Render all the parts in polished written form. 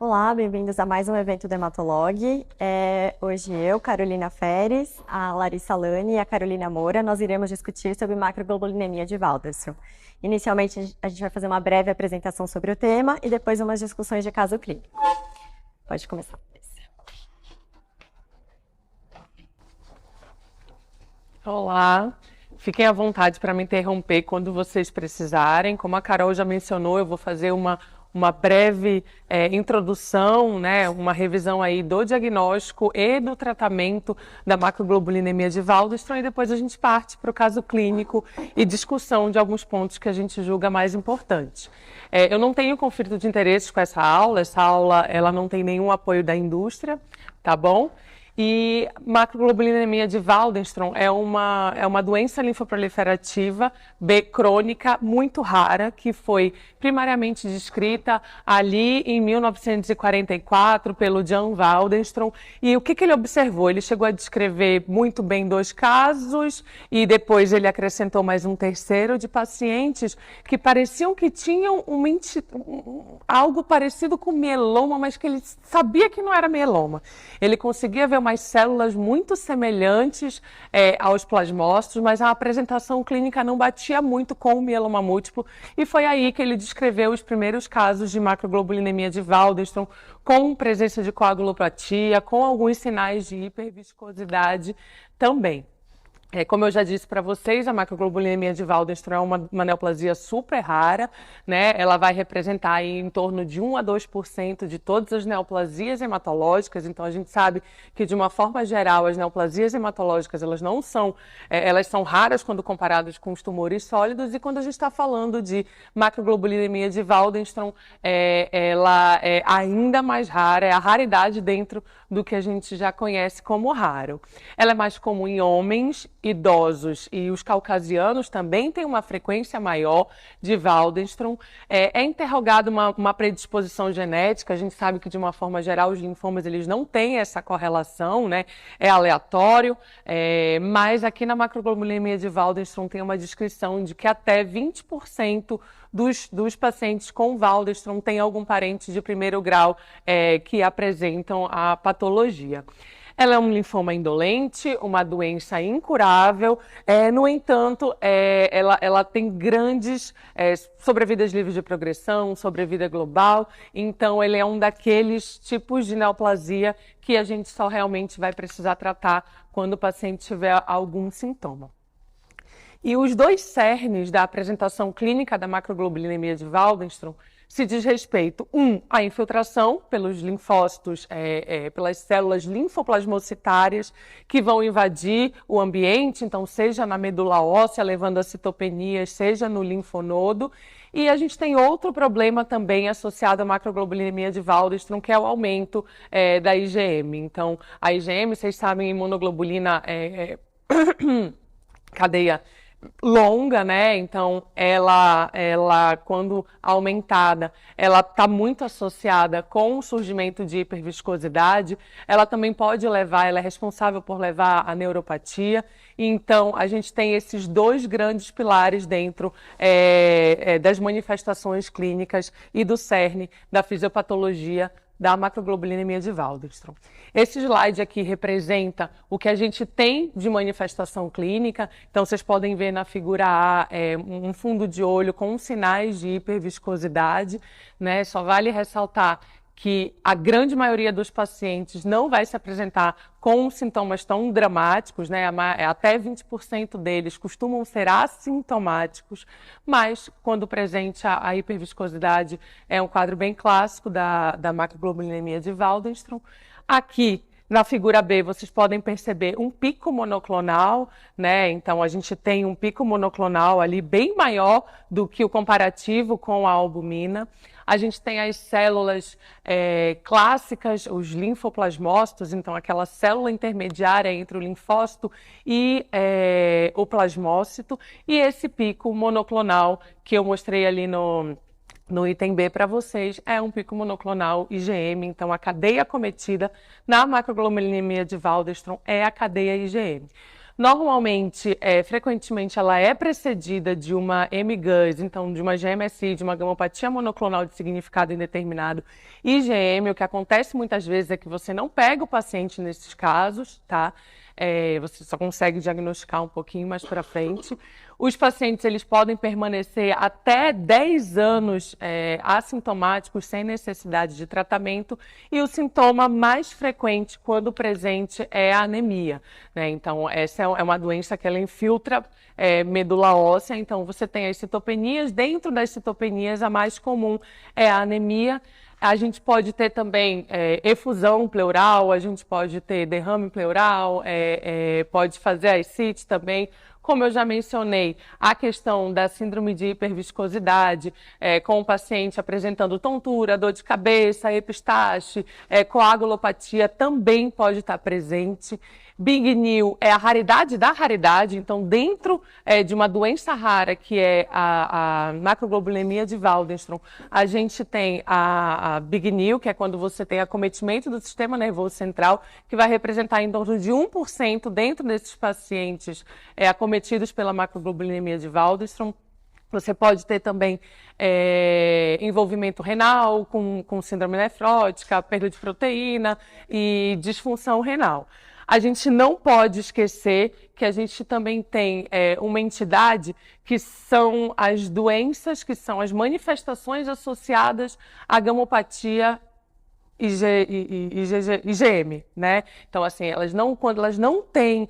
Olá, bem-vindos a mais um evento do Hematolog. Hoje eu, Carolina Feres, a Larissa Lani e a Carolina Moura, nós iremos discutir sobre macroglobulinemia de Waldenström. Inicialmente, a gente vai fazer uma breve apresentação sobre o tema e depois umas discussões de caso clínico. Pode começar. Olá, fiquem à vontade para me interromper quando vocês precisarem. Como a Carol já mencionou, eu vou fazer uma breve introdução, né, uma revisão aí do diagnóstico e do tratamento da macroglobulinemia de Waldenström e depois a gente parte para o caso clínico e discussão de alguns pontos que a gente julga mais importantes. Eu não tenho conflito de interesses com essa aula ela não tem nenhum apoio da indústria, tá bom? E macroglobulinemia de Waldenström é uma doença linfoproliferativa B crônica muito rara, que foi primariamente descrita ali em 1944 pelo Jan Waldenström. E o que ele observou? Ele chegou a descrever muito bem 2 casos e depois ele acrescentou mais um terceiro de pacientes que pareciam que tinham algo parecido com mieloma, mas que ele sabia que não era mieloma. Ele conseguia ver umas células muito semelhantes aos plasmócitos, mas a apresentação clínica não batia muito com o mieloma múltiplo, e foi aí que ele descreveu os primeiros casos de macroglobulinemia de Waldenström, com presença de coagulopatia, com alguns sinais de hiperviscosidade também. Como eu já disse para vocês, a macroglobulinemia de Waldenström é uma neoplasia super rara, né? Ela vai representar aí em torno de 1 a 2% de todas as neoplasias hematológicas. Então a gente sabe que de uma forma geral as neoplasias hematológicas elas não são, elas são raras quando comparadas com os tumores sólidos, e quando a gente está falando de macroglobulinemia de Waldenström, ela é ainda mais rara, é a raridade dentro do que a gente já conhece como raro. Ela é mais comum em homens, idosos, e os caucasianos também têm uma frequência maior de Waldenström. É interrogado uma predisposição genética. A gente sabe que de uma forma geral os linfomas eles não têm essa correlação, né? É aleatório, mas aqui na macroglobulinemia de Waldenström tem uma descrição de que até 20% dos pacientes com Waldenström têm algum parente de primeiro grau que apresentam a patologia. Ela é um linfoma indolente, uma doença incurável, no entanto, ela tem grandes sobrevidas livres de progressão, sobrevida global, então ele é um daqueles tipos de neoplasia que a gente só realmente vai precisar tratar quando o paciente tiver algum sintoma. E os 2 cernes da apresentação clínica da macroglobulinemia de Waldenström se diz respeito, à infiltração pelos linfócitos, pelas células linfoplasmocitárias que vão invadir o ambiente, então seja na medula óssea, levando a citopenias, seja no linfonodo. E a gente tem outro problema também associado à macroglobulinemia de Waldenström, que é o aumento da IgM. Então, a IgM, vocês sabem, imunoglobulina cadeia longa, né? Então, ela quando aumentada, ela está muito associada com o surgimento de hiperviscosidade. Ela também pode levar, ela é responsável por levar a neuropatia. Então, a gente tem esses 2 grandes pilares dentro das manifestações clínicas e do cerne da fisiopatologia da macroglobulinemia de Waldenström. Esse slide aqui representa o que a gente tem de manifestação clínica. Então, vocês podem ver na figura A um fundo de olho com sinais de hiperviscosidade, né? Só vale ressaltar que a grande maioria dos pacientes não vai se apresentar com sintomas tão dramáticos, né? Até 20% deles costumam ser assintomáticos, mas quando presente a hiperviscosidade é um quadro bem clássico da macroglobulinemia de Waldenström. Aqui, na figura B, vocês podem perceber um pico monoclonal, né? Então, a gente tem um pico monoclonal ali bem maior do que o comparativo com a albumina. A gente tem as células clássicas, os linfoplasmócitos, então aquela célula intermediária entre o linfócito e o plasmócito, e esse pico monoclonal que eu mostrei ali no item B para vocês, é um pico monoclonal IgM, então a cadeia acometida na macroglobulinemia de Waldenström é a cadeia IgM. Normalmente, frequentemente, ela é precedida de uma MGUS, então de uma GMSI, de uma gamopatia monoclonal de significado indeterminado, IgM. O que acontece muitas vezes é que você não pega o paciente nesses casos, tá? Você só consegue diagnosticar um pouquinho mais para frente. Os pacientes, eles podem permanecer até 10 anos assintomáticos, sem necessidade de tratamento, e o sintoma mais frequente, quando presente, é a anemia, né? Então, essa é uma doença que ela infiltra medula óssea, então você tem as citopenias. Dentro das citopenias, a mais comum é a anemia. A gente pode ter também efusão pleural, a gente pode ter derrame pleural, pode fazer ascite também. Como eu já mencionei, a questão da síndrome de hiperviscosidade, com o paciente apresentando tontura, dor de cabeça, epistaxe, coagulopatia também pode estar presente. Big New é a raridade da raridade, então dentro de uma doença rara, que é a macroglobulinemia de Waldenström, a gente tem a Big New, que é quando você tem acometimento do sistema nervoso central, que vai representar em torno de 1% dentro desses pacientes acometidos pela macroglobulinemia de Waldenström. Você pode ter também envolvimento renal com síndrome nefrótica, perda de proteína e disfunção renal. A gente não pode esquecer que a gente também tem uma entidade que são as doenças, que são as manifestações associadas à gamopatia IgM, né? Então, assim, quando elas não têm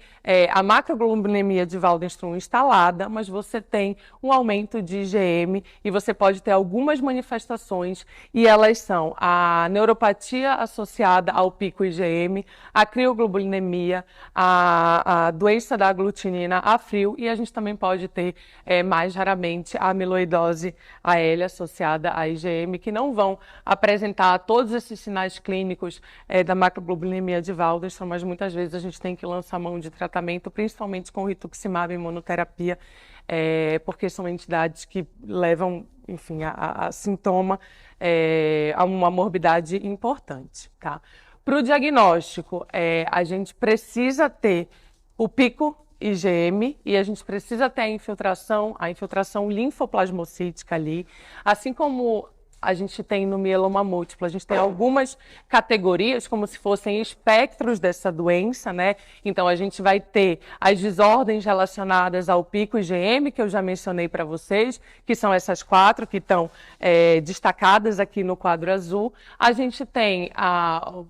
a macroglobulinemia de Waldenström instalada, mas você tem um aumento de IgM e você pode ter algumas manifestações, e elas são a neuropatia associada ao pico IgM, a crioglobulinemia, a doença da aglutinina, a frio, e a gente também pode ter, mais raramente, a amiloidose AL associada à IgM, que não vão apresentar todos esses sinais clínicos da macroglobulinemia de Waldenström, mas muitas vezes a gente tem que lançar mão de tratamento, principalmente com rituximab e monoterapia, porque são entidades que levam, enfim, a sintoma, a uma morbidade importante, tá? Para o diagnóstico, a gente precisa ter o pico IgM e a gente precisa ter a infiltração linfoplasmocítica ali, assim como a gente tem no mieloma múltiplo. A gente tem algumas categorias como se fossem espectros dessa doença, né? Então, a gente vai ter as desordens relacionadas ao pico IgM, que eu já mencionei para vocês, que são essas 4 que estão destacadas aqui no quadro azul. A gente tem a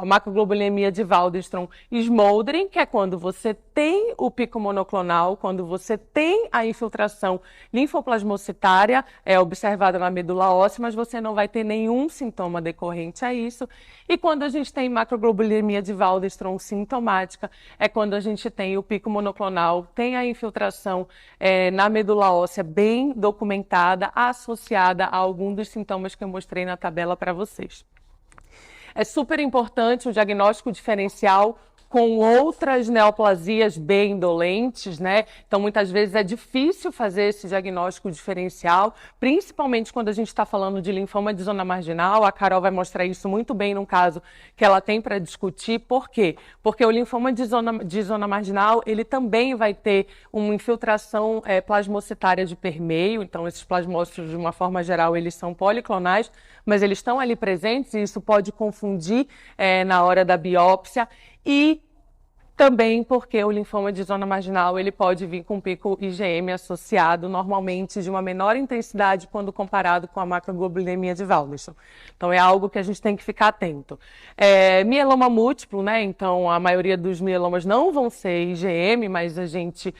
macroglobulinemia de Waldenström smoldering, que é quando você tem o pico monoclonal, quando você tem a infiltração linfoplasmocitária observada na medula óssea, mas você não vai ter nenhum sintoma decorrente a isso. E quando a gente tem macroglobulinemia de Waldenström sintomática, é quando a gente tem o pico monoclonal, tem a infiltração na medula óssea bem documentada, associada a algum dos sintomas que eu mostrei na tabela para vocês. É super importante o diagnóstico diferencial com outras neoplasias bem indolentes, né? Então, muitas vezes é difícil fazer esse diagnóstico diferencial, principalmente quando a gente está falando de linfoma de zona marginal. A Carol vai mostrar isso muito bem num caso que ela tem para discutir. Por quê? Porque o linfoma de zona marginal, ele também vai ter uma infiltração plasmocitária de permeio. Então, esses plasmócitos, de uma forma geral, eles são policlonais, mas eles estão ali presentes e isso pode confundir na hora da biópsia. E também porque o linfoma de zona marginal ele pode vir com pico IgM associado, normalmente de uma menor intensidade quando comparado com a macroglobulinemia de Waldenström. Então é algo que a gente tem que ficar atento. Mieloma múltiplo, né? Então a maioria dos mielomas não vão ser IgM, mas a gente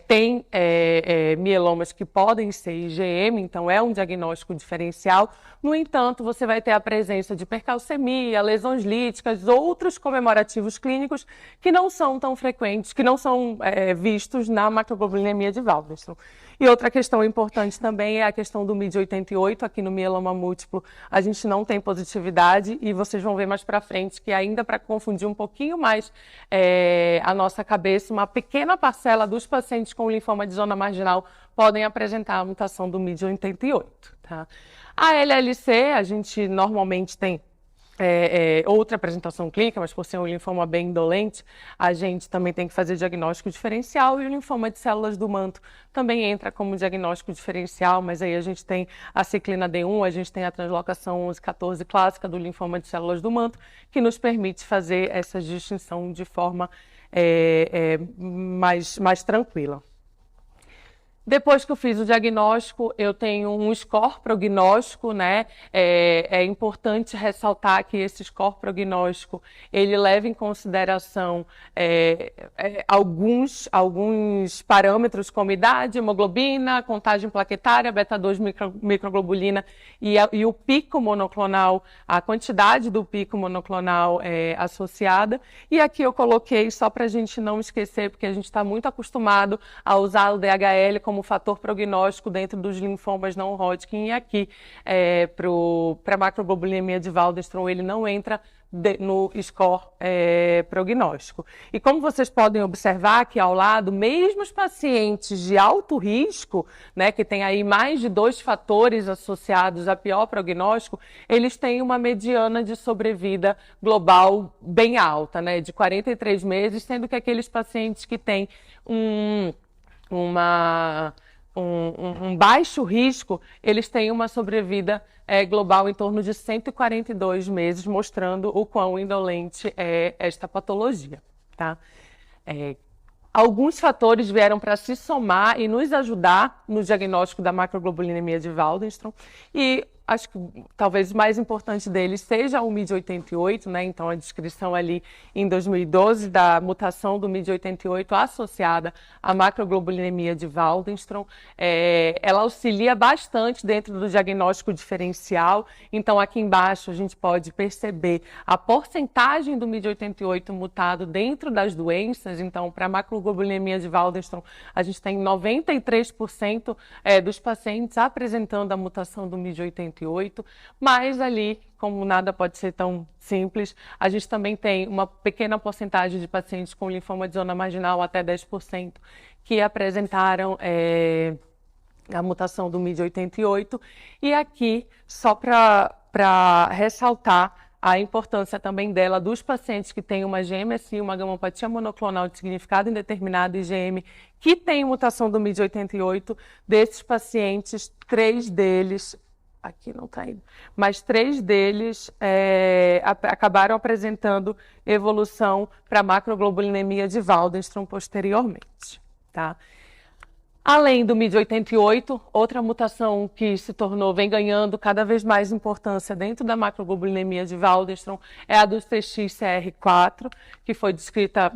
tem mielomas que podem ser IgM, então é um diagnóstico diferencial. No entanto, você vai ter a presença de hipercalcemia, lesões líticas, outros comemorativos clínicos que não são tão frequentes, que não são vistos na macroglobulinemia de Waldenström. E outra questão importante também é a questão do MID88. Aqui no mieloma múltiplo a gente não tem positividade e vocês vão ver mais para frente que ainda para confundir um pouquinho mais a nossa cabeça, uma pequena parcela dos pacientes com linfoma de zona marginal podem apresentar a mutação do MID88. Tá? A LLC, a gente normalmente tem outra apresentação clínica, mas por ser um linfoma bem indolente, a gente também tem que fazer diagnóstico diferencial, e o linfoma de células do manto também entra como diagnóstico diferencial, mas aí a gente tem a ciclina D1, a gente tem a translocação 11-14 clássica do linfoma de células do manto, que nos permite fazer essa distinção de forma mais tranquila. Depois que eu fiz o diagnóstico, eu tenho um score prognóstico, né? É importante ressaltar que esse score prognóstico, ele leva em consideração alguns parâmetros como idade, hemoglobina, contagem plaquetária, beta-2 microglobulina e o pico monoclonal, a quantidade do pico monoclonal associada. E aqui eu coloquei só para a gente não esquecer, porque a gente está muito acostumado a usar o DHL como fator prognóstico dentro dos linfomas não Hodgkin, e aqui para a macroglobulinemia de Waldenström ele não entra no score prognóstico. E como vocês podem observar aqui ao lado, mesmo os pacientes de alto risco, né, que tem aí mais de 2 fatores associados a pior prognóstico, eles têm uma mediana de sobrevida global bem alta, né, de 43 meses, sendo que aqueles pacientes que têm um baixo risco, eles têm uma sobrevida global em torno de 142 meses, mostrando o quão indolente é esta patologia, tá? Alguns fatores vieram para se somar e nos ajudar no diagnóstico da macroglobulinemia de Waldenström, e acho que talvez o mais importante deles seja o MYD88, né? Então a descrição ali em 2012 da mutação do MYD88 associada à macroglobulinemia de Waldenström, ela auxilia bastante dentro do diagnóstico diferencial. Então aqui embaixo a gente pode perceber a porcentagem do MYD88 mutado dentro das doenças. Então para a macroglobulinemia de Waldenström a gente tem 93% dos pacientes apresentando a mutação do MYD88, mas ali, como nada pode ser tão simples, a gente também tem uma pequena porcentagem de pacientes com linfoma de zona marginal, até 10%, que apresentaram a mutação do MYD88. E aqui, só para ressaltar a importância também dela dos pacientes que têm uma GMSI, uma gamopatia monoclonal de significado indeterminado, IgM, que tem mutação do MYD88, desses pacientes, 3 deles... Aqui não está indo. Mas 3 deles acabaram apresentando evolução para macroglobulinemia de Waldenström posteriormente, tá? Além do MYD88, outra mutação que vem ganhando cada vez mais importância dentro da macroglobulinemia de Waldenström é a do CXCR4, que foi descrita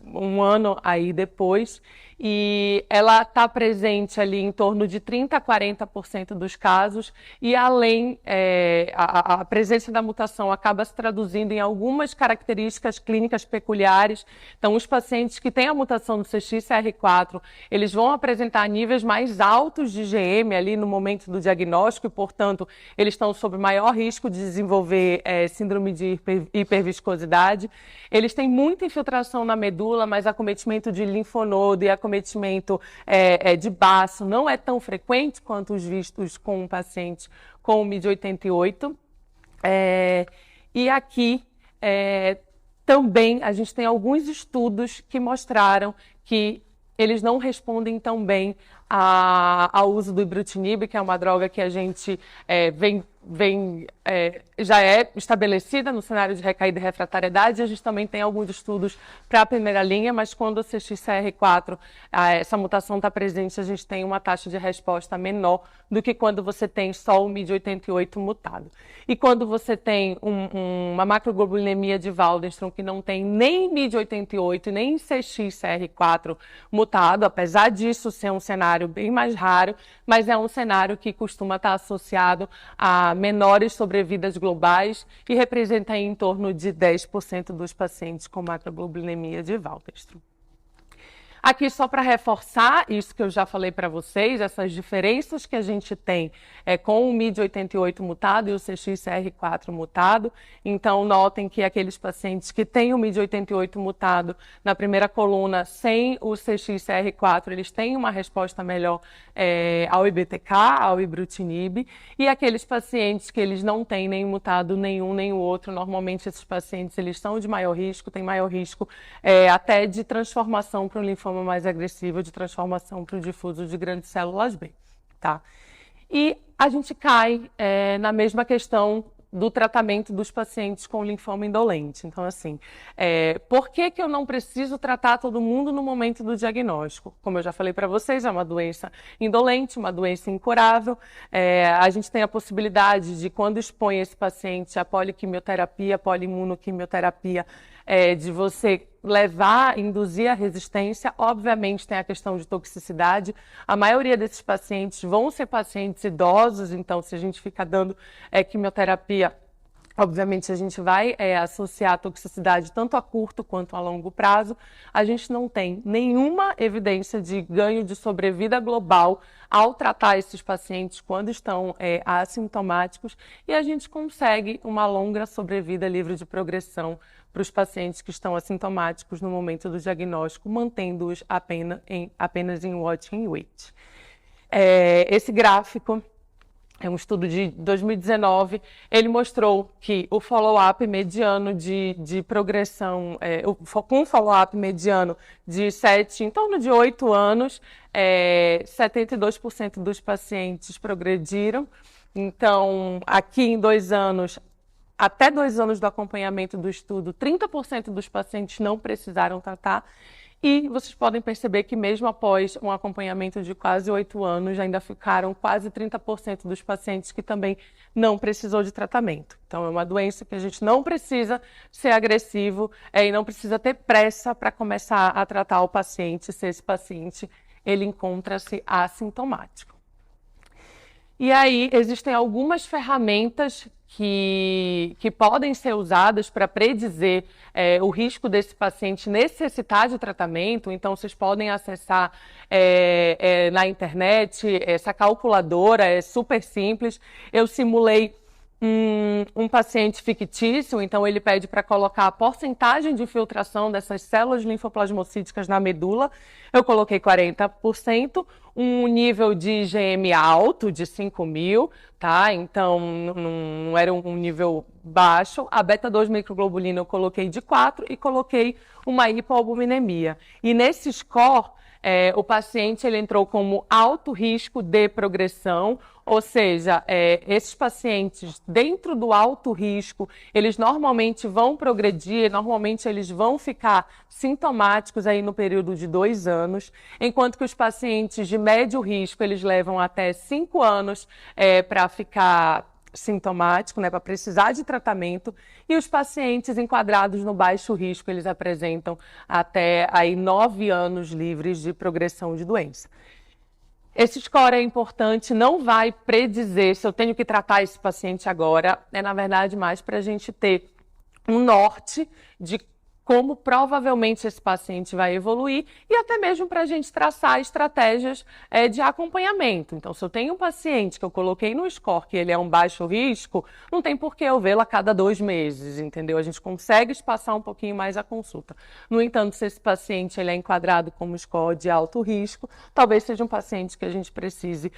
um ano aí depois, e ela está presente ali em torno de 30% a 40% dos casos, e além, a presença da mutação acaba se traduzindo em algumas características clínicas peculiares. Então, os pacientes que têm a mutação do CXCR4, eles vão apresentar níveis mais altos de IgM ali no momento do diagnóstico, e, portanto, eles estão sob maior risco de desenvolver síndrome de hiperviscosidade. Eles têm muita infiltração na medula, mas acometimento de linfonodo e acometimento de baço não é tão frequente quanto os vistos com um paciente com o MYD88. E aqui também a gente tem alguns estudos que mostraram que eles não respondem tão bem ao uso do ibrutinib, que é uma droga que a gente já é estabelecida no cenário de recaída e refratariedade. A gente também tem alguns estudos para a primeira linha, mas quando o CXCR4, essa mutação está presente, a gente tem uma taxa de resposta menor do que quando você tem só o MYD88 mutado. E quando você tem uma macroglobulinemia de Waldenström que não tem nem MYD88 nem CXCR4 mutado, apesar disso ser um cenário bem mais raro, mas é um cenário que costuma estar associado a menores sobrevidas globais e representa em torno de 10% dos pacientes com macroglobulinemia de Waldenström. Aqui só para reforçar isso que eu já falei para vocês, essas diferenças que a gente tem com o MYD88 mutado e o CXCR4 mutado. Então, notem que aqueles pacientes que têm o MYD88 mutado na primeira coluna sem o CXCR4, eles têm uma resposta melhor ao IBTK, ao ibrutinib, e aqueles pacientes que eles não têm nem mutado nenhum nem o outro, normalmente esses pacientes eles são de maior risco, têm maior risco até de transformação para um linfoma mais agressivo, de transformação para o difuso de grandes células B, tá? E a gente cai na mesma questão do tratamento dos pacientes com linfoma indolente. Então, assim, por que eu não preciso tratar todo mundo no momento do diagnóstico? Como eu já falei para vocês, é uma doença indolente, uma doença incurável. A gente tem a possibilidade de, quando expõe esse paciente à poliquimioterapia, poliimunoquimioterapia, de você induzir a resistência. Obviamente tem a questão de toxicidade. A maioria desses pacientes vão ser pacientes idosos, então se a gente fica dando quimioterapia, obviamente a gente vai associar a toxicidade tanto a curto quanto a longo prazo. A gente não tem nenhuma evidência de ganho de sobrevida global ao tratar esses pacientes quando estão assintomáticos, e a gente consegue uma longa sobrevida livre de progressão para os pacientes que estão assintomáticos no momento do diagnóstico, mantendo-os apenas em watch and wait. Esse gráfico é um estudo de 2019, ele mostrou que o follow-up mediano de progressão, com um follow-up mediano de em torno de 8 anos, 72% dos pacientes progrediram. Então, aqui em 2 anos, até 2 anos do acompanhamento do estudo, 30% dos pacientes não precisaram tratar. E vocês podem perceber que mesmo após um acompanhamento de quase 8 anos, ainda ficaram quase 30% dos pacientes que também não precisou de tratamento. Então, é uma doença que a gente não precisa ser agressivo e não precisa ter pressa para começar a tratar o paciente, se esse paciente ele encontra-se assintomático. E aí, existem algumas ferramentas que podem ser usadas para predizer o risco desse paciente necessitar de tratamento. Então, vocês podem acessar na internet essa calculadora, é super simples. Eu simulei um paciente fictício, então ele pede para colocar a porcentagem de filtração dessas células linfoplasmocíticas na medula. Eu coloquei 40%, um nível de IgM alto, de 5.000, tá? Então não era um nível baixo. A beta-2 microglobulina eu coloquei de 4 e coloquei uma hipoalbuminemia. E nesse score, o paciente ele entrou como alto risco de progressão, ou seja, esses pacientes dentro do alto risco, eles normalmente vão progredir, normalmente eles vão ficar sintomáticos aí no período de 2 anos, enquanto que os pacientes de médio risco, eles levam até 5 anos para ficar sintomático, né, para precisar de tratamento, e os pacientes enquadrados no baixo risco, eles apresentam até aí 9 anos livres de progressão de doença. Esse score é importante, não vai predizer se eu tenho que tratar esse paciente agora, na verdade mais para a gente ter um norte de como provavelmente esse paciente vai evoluir e até mesmo para a gente traçar estratégias de acompanhamento. Então, se eu tenho um paciente que eu coloquei no score que ele é um baixo risco, não tem por que eu vê-lo a cada 2 meses, entendeu? A gente consegue espaçar um pouquinho mais a consulta. No entanto, se esse paciente ele é enquadrado como score de alto risco, talvez seja um paciente que a gente precise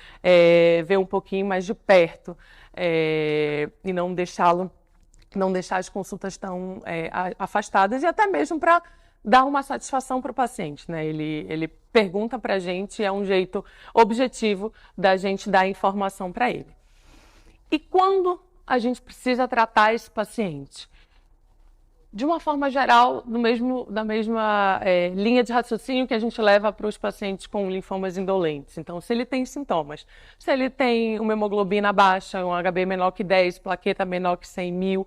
ver um pouquinho mais de perto e não deixar as consultas tão afastadas, e até mesmo para dar uma satisfação para o paciente, né? Ele pergunta para a gente, é um jeito objetivo da gente dar informação para ele. E quando a gente precisa tratar esse paciente? De uma forma geral, da mesma linha de raciocínio que a gente leva para os pacientes com linfomas indolentes. Então, se ele tem sintomas, se ele tem uma hemoglobina baixa, um HB menor que 10, plaqueta menor que 100.000,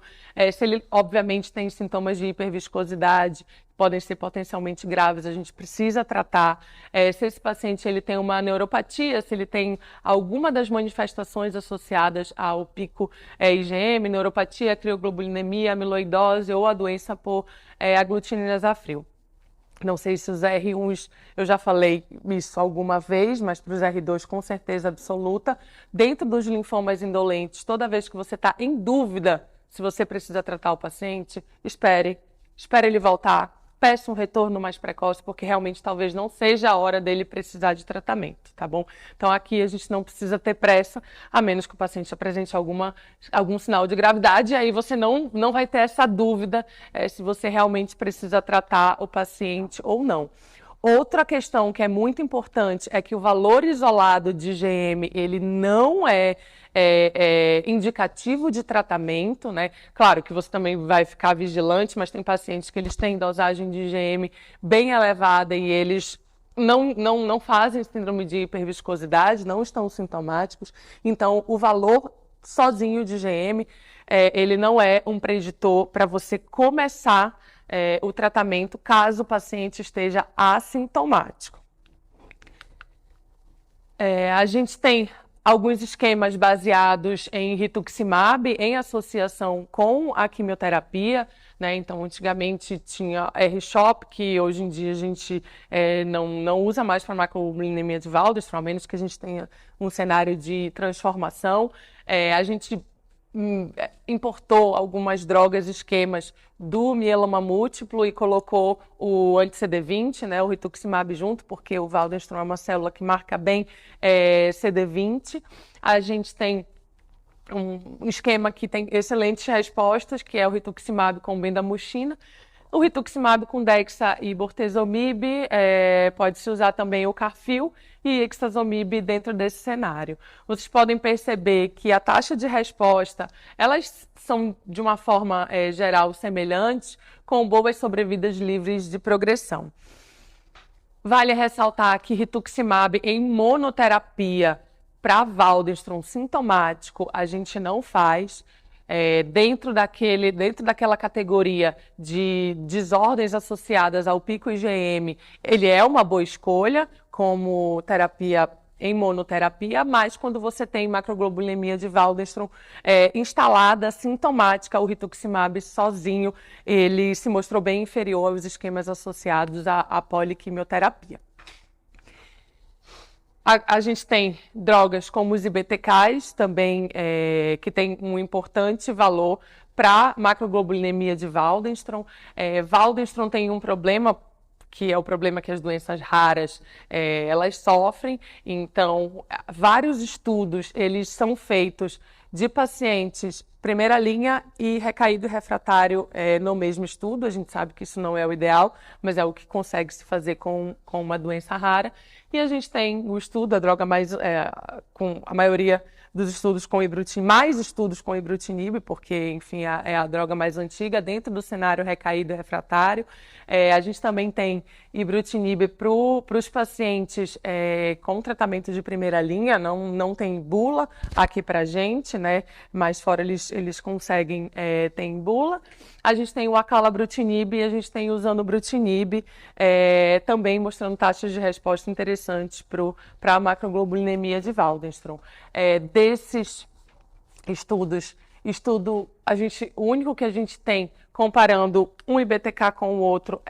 se ele, obviamente, tem sintomas de hiperviscosidade, podem ser potencialmente graves, a gente precisa tratar. Se esse paciente ele tem uma neuropatia, se ele tem alguma das manifestações associadas ao pico IgM, neuropatia, crioglobulinemia, amiloidose ou a doença por aglutinina frio. Não sei se os R1s, eu já falei isso alguma vez, mas para os R2 com certeza absoluta. Dentro dos linfomas indolentes, toda vez que você está em dúvida se você precisa tratar o paciente, espere ele voltar, peça um retorno mais precoce, porque realmente talvez não seja a hora dele precisar de tratamento, tá bom? Então aqui a gente não precisa ter pressa, a menos que o paciente apresente algum sinal de gravidade, e aí você não vai ter essa dúvida se você realmente precisa tratar o paciente ou não. Outra questão que é muito importante é que o valor isolado de IgM, ele não é indicativo de tratamento, né? Claro que você também vai ficar vigilante, mas tem pacientes que eles têm dosagem de IgM bem elevada e eles não fazem síndrome de hiperviscosidade, não estão sintomáticos. Então, o valor sozinho de IgM, ele não é um preditor para você começar o tratamento caso o paciente esteja assintomático. A gente tem alguns esquemas baseados em rituximab em associação com a quimioterapia, né? Então, antigamente tinha R-CHOP, que hoje em dia a gente não usa mais para macroglobulinemia de Waldenström, a menos que a gente tenha um cenário de transformação. A gente importou algumas drogas, esquemas do mieloma múltiplo e colocou o anti-CD20, né, o rituximab junto, porque o Waldenström é uma célula que marca bem CD20. A gente tem um esquema que tem excelentes respostas, que é o rituximab com bendamucina. O rituximab com dexa e bortezomib, pode-se usar também o Carfil e ixazomib dentro desse cenário. Vocês podem perceber que a taxa de resposta, elas são de uma forma geral semelhantes, com boas sobrevidas livres de progressão. Vale ressaltar que rituximab em monoterapia para Waldenström sintomático a gente não faz. Dentro daquela categoria de desordens associadas ao pico IgM, ele é uma boa escolha como terapia em monoterapia, mas quando você tem macroglobulinemia de Waldenström instalada, sintomática, o rituximab sozinho, ele se mostrou bem inferior aos esquemas associados à poliquimioterapia. A gente tem drogas como os IBTKs, também que tem um importante valor para macroglobulinemia de Waldenström. Waldenström tem um problema, que é o problema que as doenças raras elas sofrem. Então, vários estudos eles são feitos de pacientes primeira linha e recaído e refratário no mesmo estudo. A gente sabe que isso não é o ideal, mas é o que consegue se fazer com uma doença rara. E a gente tem o estudo, a droga mais, com a maioria dos estudos com ibrutinib, mais estudos com ibrutinib, porque, enfim, é a droga mais antiga dentro do cenário recaído e refratário. A gente também tem ibrutinib para os pacientes com tratamento de primeira linha, não tem bula aqui para a gente, né? Mas fora eles conseguem ter em bula. A gente tem o acalabrutinib e a gente tem o zanubrutinib, também mostrando taxas de resposta interessantes para a macroglobulinemia de Waldenström. Desses estudos, o único que a gente tem comparando um IBTK com o outro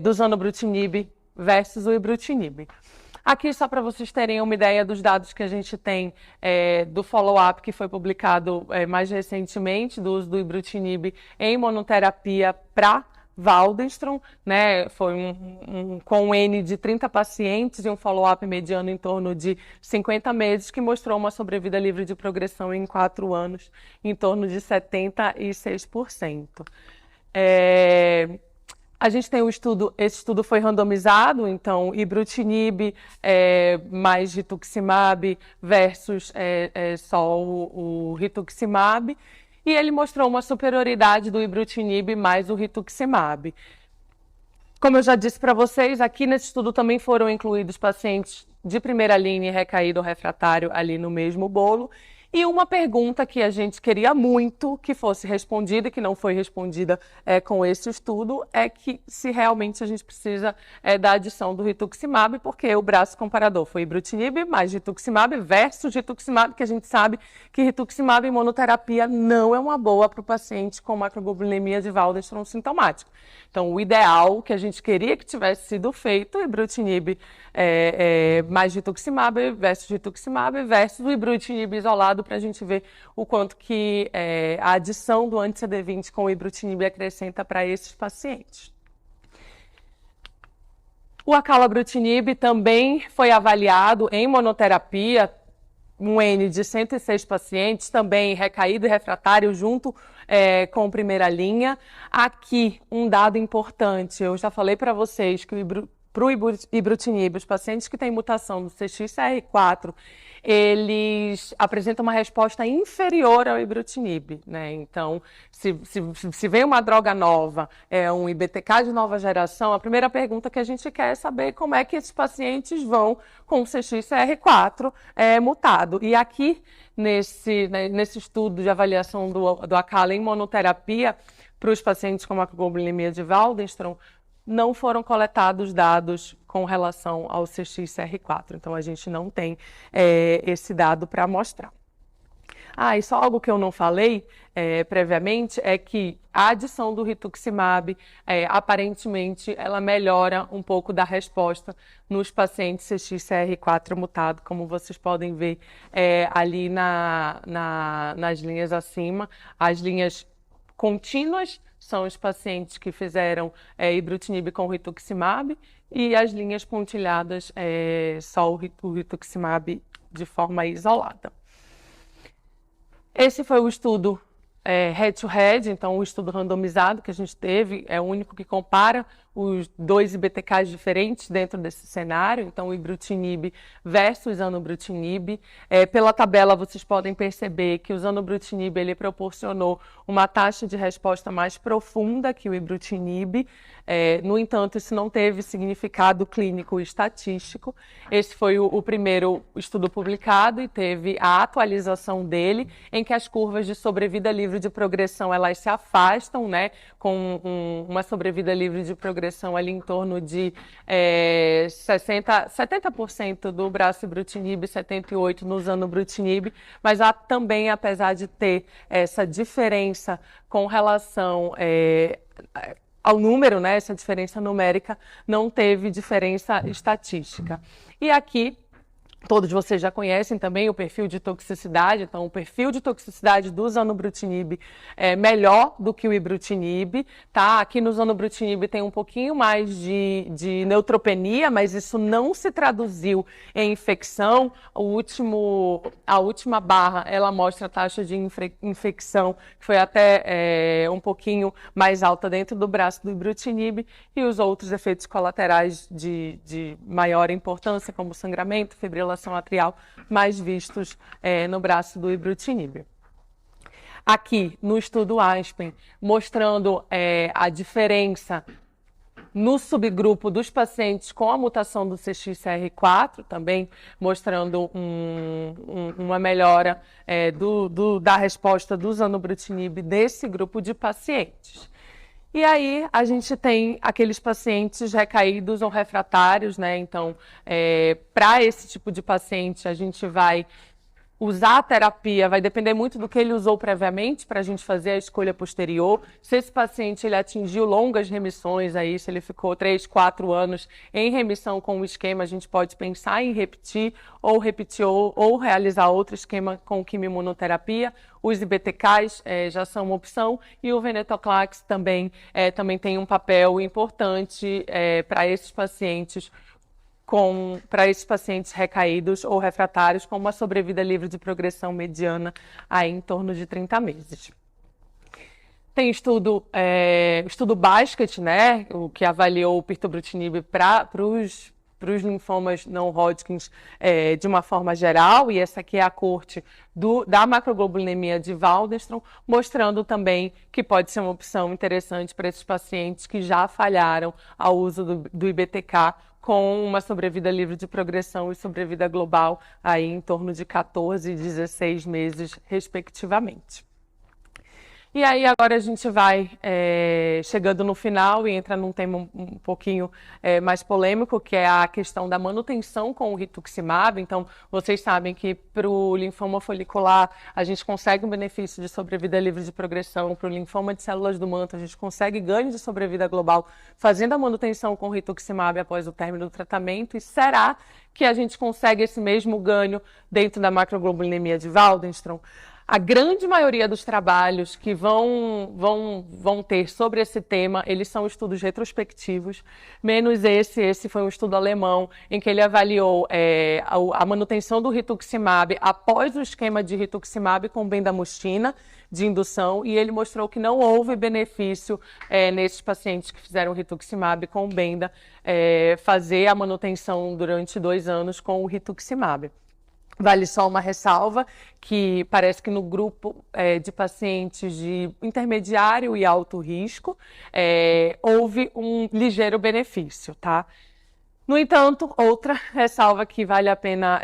do zanubrutinib versus o ibrutinib. Aqui, só para vocês terem uma ideia dos dados que a gente tem do follow-up que foi publicado mais recentemente, do uso do ibrutinib em monoterapia para Waldenström, né? Foi com um N de 30 pacientes e um follow-up mediano em torno de 50 meses, que mostrou uma sobrevida livre de progressão em 4 anos, em torno de 76%. A gente tem esse estudo foi randomizado, então ibrutinib mais rituximab versus só o rituximab, e ele mostrou uma superioridade do ibrutinib mais o rituximab. Como eu já disse para vocês, aqui nesse estudo também foram incluídos pacientes de primeira linha e recaído ou refratário ali no mesmo bolo, E uma pergunta que a gente queria muito que fosse respondida e que não foi respondida com esse estudo é que se realmente a gente precisa da adição do rituximab, porque o braço comparador foi ibrutinib mais rituximab versus rituximab, que a gente sabe que rituximab em monoterapia não é uma boa para o paciente com macroglobulinemia de Waldenström sintomático. Então, o ideal que a gente queria que tivesse sido feito, ibrutinib mais rituximab versus o ibrutinib isolado, para a gente ver o quanto que a adição do anti-CD20 com o ibrutinib acrescenta para esses pacientes. O acalabrutinib também foi avaliado em monoterapia, um N de 106 pacientes, também recaído e refratário, junto com primeira linha. Aqui, um dado importante, eu já falei para vocês que para o ibrutinib, os pacientes que têm mutação do CXCR4, eles apresentam uma resposta inferior ao ibrutinib, né? Então, se vem uma droga nova, um IBTK de nova geração, a primeira pergunta que a gente quer é saber como é que esses pacientes vão com o CXCR4 mutado. E aqui, nesse estudo de avaliação do ACALA em monoterapia, para os pacientes com macroglobulinemia de Waldenström, não foram coletados dados com relação ao CXCR4. Então, a gente não tem esse dado para mostrar. E só algo que eu não falei previamente é que a adição do rituximab, aparentemente, ela melhora um pouco da resposta nos pacientes CXCR4 mutado, como vocês podem ver ali nas linhas acima. As linhas contínuas são os pacientes que fizeram ibrutinib com rituximab, e as linhas pontilhadas só o rituximab de forma isolada. Esse foi o estudo head-to-head, então o estudo randomizado que a gente teve, é o único que compara os dois IBTKs diferentes dentro desse cenário, então o ibrutinib versus zanubrutinib. Pela tabela vocês podem perceber que o zanubrutinib ele proporcionou uma taxa de resposta mais profunda que o ibrutinib. No entanto, isso não teve significado clínico e estatístico. Esse foi o primeiro estudo publicado e teve a atualização dele, em que as curvas de sobrevida livre de progressão elas se afastam, né, com uma sobrevida livre de progressão ali em torno de 70% do braço ibrutinib, 78% no zanubrutinib, mas há também, apesar de ter essa diferença com relação ao número, né, essa diferença numérica, não teve diferença estatística. E aqui, todos vocês já conhecem também o perfil de toxicidade, então o perfil de toxicidade do zanubrutinib é melhor do que o ibrutinib, tá? Aqui no zanubrutinib tem um pouquinho mais de neutropenia, mas isso não se traduziu em infecção. A última barra, ela mostra a taxa de infecção, que foi até um pouquinho mais alta dentro do braço do ibrutinib, e os outros efeitos colaterais de maior importância, como sangramento, fibrilação atrial, mais vistos no braço do ibrutinib. Aqui, no estudo Aspen, mostrando a diferença no subgrupo dos pacientes com a mutação do CXCR4, também mostrando uma melhora da resposta do zanubrutinib desse grupo de pacientes. E aí a gente tem aqueles pacientes recaídos ou refratários, né? Então, para esse tipo de paciente, a gente vai usar a terapia, vai depender muito do que ele usou previamente para a gente fazer a escolha posterior. Se esse paciente ele atingiu longas remissões, aí, se ele ficou 3, 4 anos em remissão com o esquema, a gente pode pensar em repetir ou realizar outro esquema com quimioimunoterapia. Os IBTKs já são uma opção, e o venetoclax também tem um papel importante para esses pacientes recaídos ou refratários com uma sobrevida livre de progressão mediana aí em torno de 30 meses. Tem estudo Basket, né, o que avaliou o pirtobrutinib para os linfomas não Hodgkins de uma forma geral, e essa aqui é a corte da macroglobulinemia de Waldenström, mostrando também que pode ser uma opção interessante para esses pacientes que já falharam ao uso do IBTK com uma sobrevida livre de progressão e sobrevida global aí em torno de 14 e 16 meses, respectivamente. E aí agora a gente vai chegando no final e entra num tema um pouquinho mais polêmico, que é a questão da manutenção com o rituximab. Então, vocês sabem que para o linfoma folicular a gente consegue um benefício de sobrevida livre de progressão, para o linfoma de células do manto a gente consegue ganho de sobrevida global fazendo a manutenção com o rituximab após o término do tratamento. E será que a gente consegue esse mesmo ganho dentro da macroglobulinemia de Waldenström? A grande maioria dos trabalhos que vão ter sobre esse tema, eles são estudos retrospectivos, menos esse foi um estudo alemão, em que ele avaliou a manutenção do rituximab após o esquema de rituximab com bendamustine de indução, e ele mostrou que não houve benefício nesses pacientes que fizeram rituximab com benda, fazer a manutenção durante 2 anos com o rituximab. Vale só uma ressalva, que parece que no grupo de pacientes de intermediário e alto risco, houve um ligeiro benefício, tá? No entanto, outra ressalva que vale a pena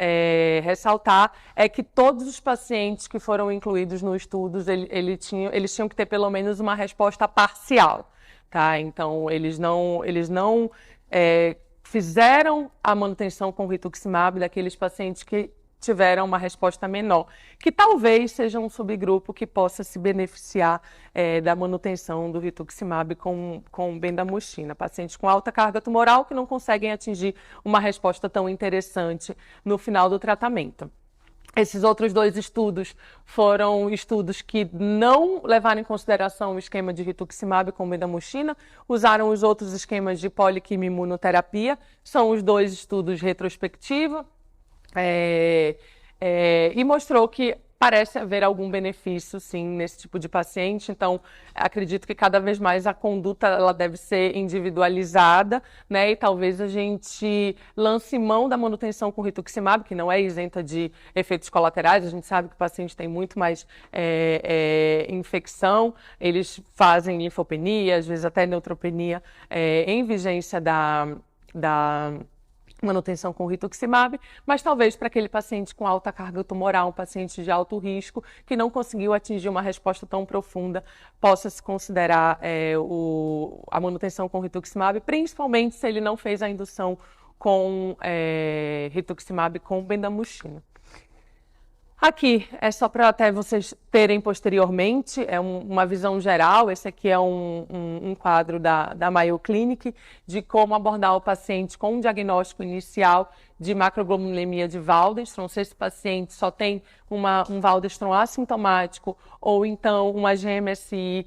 ressaltar é que todos os pacientes que foram incluídos no estudo, eles tinham que ter pelo menos uma resposta parcial, tá? Então, eles não fizeram a manutenção com rituximab daqueles pacientes que tiveram uma resposta menor, que talvez seja um subgrupo que possa se beneficiar da manutenção do rituximab com bendamustine. Pacientes com alta carga tumoral que não conseguem atingir uma resposta tão interessante no final do tratamento. Esses outros 2 estudos foram estudos que não levaram em consideração o esquema de rituximab com bendamustine, usaram os outros esquemas de poliquimioimunoterapia, são os 2 estudos retrospectivos, e mostrou que parece haver algum benefício, sim, nesse tipo de paciente. Então, acredito que cada vez mais a conduta ela deve ser individualizada, né? E talvez a gente lance mão da manutenção com rituximab, que não é isenta de efeitos colaterais. A gente sabe que o paciente tem muito mais infecção, eles fazem linfopenia, às vezes até neutropenia, em vigência da manutenção com rituximab, mas talvez para aquele paciente com alta carga tumoral, um paciente de alto risco, que não conseguiu atingir uma resposta tão profunda, possa se considerar a manutenção com rituximab, principalmente se ele não fez a indução com rituximab com bendamustine. Aqui é só para até vocês terem posteriormente, uma visão geral. Esse aqui é um quadro da Mayo Clinic de como abordar o paciente com um diagnóstico inicial de macroglobulinemia de Waldenström. Se esse paciente só tem um Waldenström assintomático ou então uma GMSI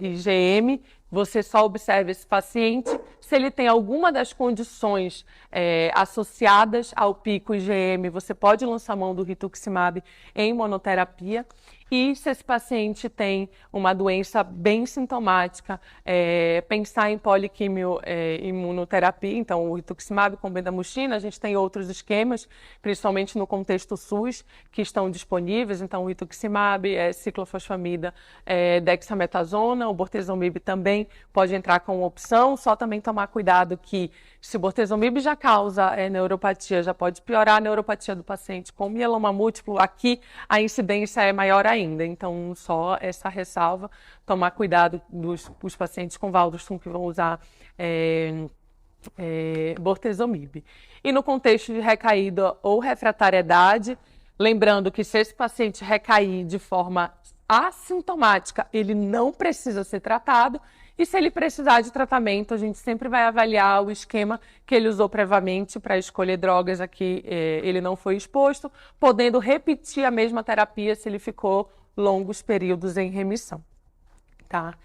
IgM, você só observa esse paciente se ele tem alguma das condições associadas ao pico IgM, você pode lançar mão do rituximab em monoterapia. E se esse paciente tem uma doença bem sintomática, pensar em poliquimioimunoterapia, então o rituximab com bendamustine, a gente tem outros esquemas, principalmente no contexto SUS, que estão disponíveis, então o rituximab, ciclofosfamida, dexametasona, o bortezomib também pode entrar como opção, só também tomar cuidado que se o bortezomib já causa neuropatia, já pode piorar a neuropatia do paciente com mieloma múltiplo, aqui a incidência é maior ainda. Então, só essa ressalva, tomar cuidado dos pacientes com Waldenström que vão usar bortezomib. E no contexto de recaída ou refratariedade, lembrando que se esse paciente recair de forma assintomática, ele não precisa ser tratado. E se ele precisar de tratamento, a gente sempre vai avaliar o esquema que ele usou previamente para escolher drogas a que ele não foi exposto, podendo repetir a mesma terapia se ele ficou longos períodos em remissão. Tá?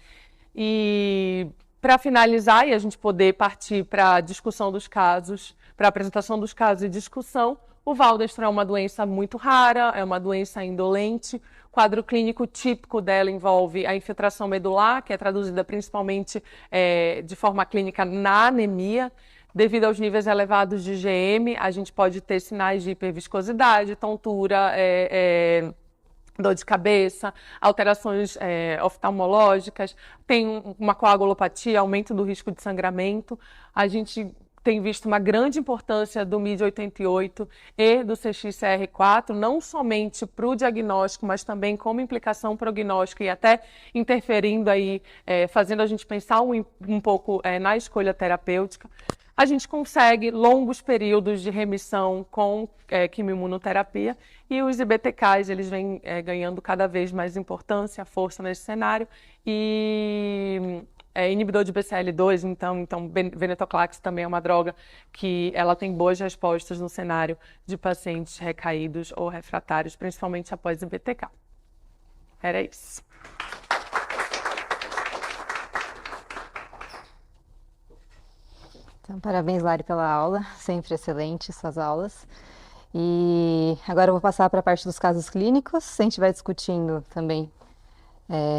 E para finalizar e a gente poder partir para a discussão dos casos, para a apresentação dos casos e discussão, o Waldenström é uma doença muito rara, é uma doença indolente. O quadro clínico típico dela envolve a infiltração medular, que é traduzida principalmente de forma clínica na anemia. Devido aos níveis elevados de IgM, a gente pode ter sinais de hiperviscosidade, tontura, dor de cabeça, alterações oftalmológicas, tem uma coagulopatia, aumento do risco de sangramento. A gente tem visto uma grande importância do MID88 e do CXCR4, não somente para o diagnóstico, mas também como implicação prognóstica e até interferindo aí, fazendo a gente pensar um pouco na escolha terapêutica. A gente consegue longos períodos de remissão com quimioimunoterapia e os IBTKs, eles vêm ganhando cada vez mais importância, força nesse cenário e inibidor de BCL2, então venetoclax também é uma droga que ela tem boas respostas no cenário de pacientes recaídos ou refratários, principalmente após IBTK. Era isso. Então, parabéns, Lari, pela aula, sempre excelente suas aulas. E agora eu vou passar para a parte dos casos clínicos, a gente vai discutindo também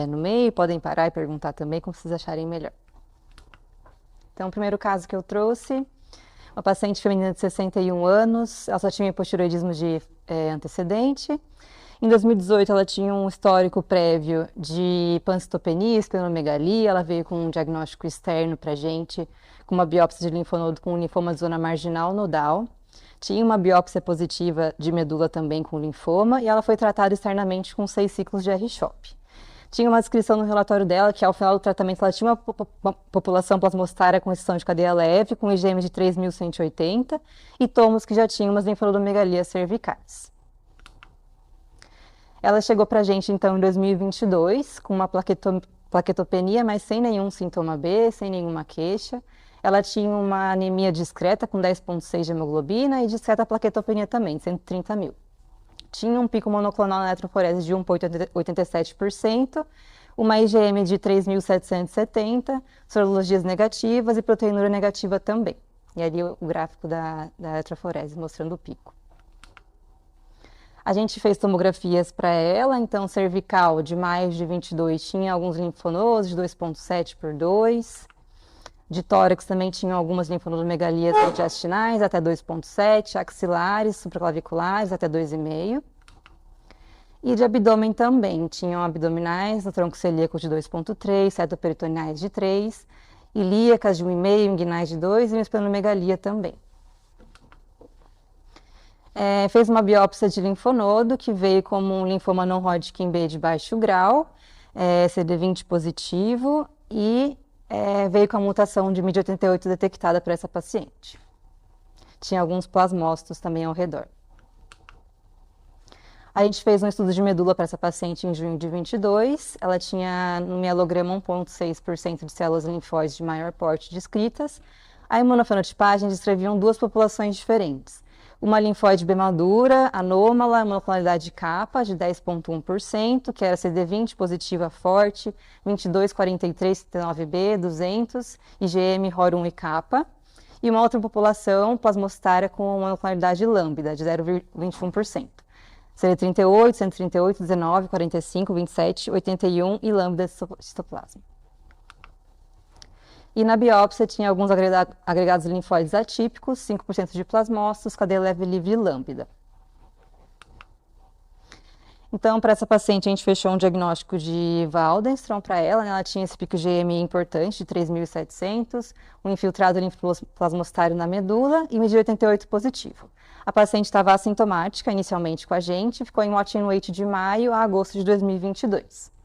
no meio, podem parar e perguntar também, como vocês acharem melhor. Então, o primeiro caso que eu trouxe, uma paciente feminina de 61 anos, ela só tinha hipotireoidismo de antecedente. Em 2018, ela tinha um histórico prévio de pancitopenia, esplenomegalia, ela veio com um diagnóstico externo para a gente, com uma biópsia de linfonodo com linfoma de zona marginal nodal. Tinha uma biópsia positiva de medula também com linfoma e ela foi tratada externamente com 6 ciclos de R-CHOP. Tinha uma descrição no relatório dela que ao final do tratamento ela tinha uma população plasmostária com exceção de cadeia leve, com IgM de 3.180 e tomos que já tinham umas linfonodomegalias cervicais. Ela chegou para a gente então em 2022 com uma plaquetopenia, mas sem nenhum sintoma B, sem nenhuma queixa. Ela tinha uma anemia discreta com 10,6 de hemoglobina e discreta plaquetopenia também, 130 mil. Tinha um pico monoclonal na eletroforese de 1,87%, uma IgM de 3.770, sorologias negativas e proteinúria negativa também. E ali o gráfico da eletroforese mostrando o pico. A gente fez tomografias para ela, então cervical de maio de 22 tinha alguns linfonodos de 2,7 por 2. De tórax também tinha algumas linfonodomegalias intestinais até 2,7, axilares, supraclaviculares até 2,5. E de abdômen também, tinham abdominais no tronco celíaco de 2,3, cetoperitoneais de 3, ilíacas de 1,5, inguinais de 2 e uma esplenomegalia também. Fez uma biópsia de linfonodo, que veio como um linfoma não Hodgkin B de baixo grau, CD20 positivo e veio com a mutação de MID88 detectada por essa paciente. Tinha alguns plasmócitos também ao redor. A gente fez um estudo de medula para essa paciente em junho de 22. Ela tinha no mielograma 1,6% de células linfóides de maior porte descritas. A imunofenotipagem descreviam 2 populações diferentes. Uma linfóide B madura, anômala, monoclonalidade capa de 10,1%, que era CD20 positiva forte, 2243 39B, 200, IgM ROR1 e capa. E uma outra população plasmostária com monoclonalidade lambda de 0,21%. CD38, 138, 19, 45, 27, 81 e lambda de citoplasma. E na biópsia tinha alguns agregados linfóides atípicos, 5% de plasmócitos, cadeia leve livre e lambda. Então, para essa paciente, a gente fechou um diagnóstico de Waldenstrom para ela, né? Ela tinha esse pico GMI importante de 3.700, um infiltrado linfoplasmostário na medula e MID88 positivo. A paciente estava assintomática inicialmente com a gente, ficou em watch and wait de maio a agosto de 2022.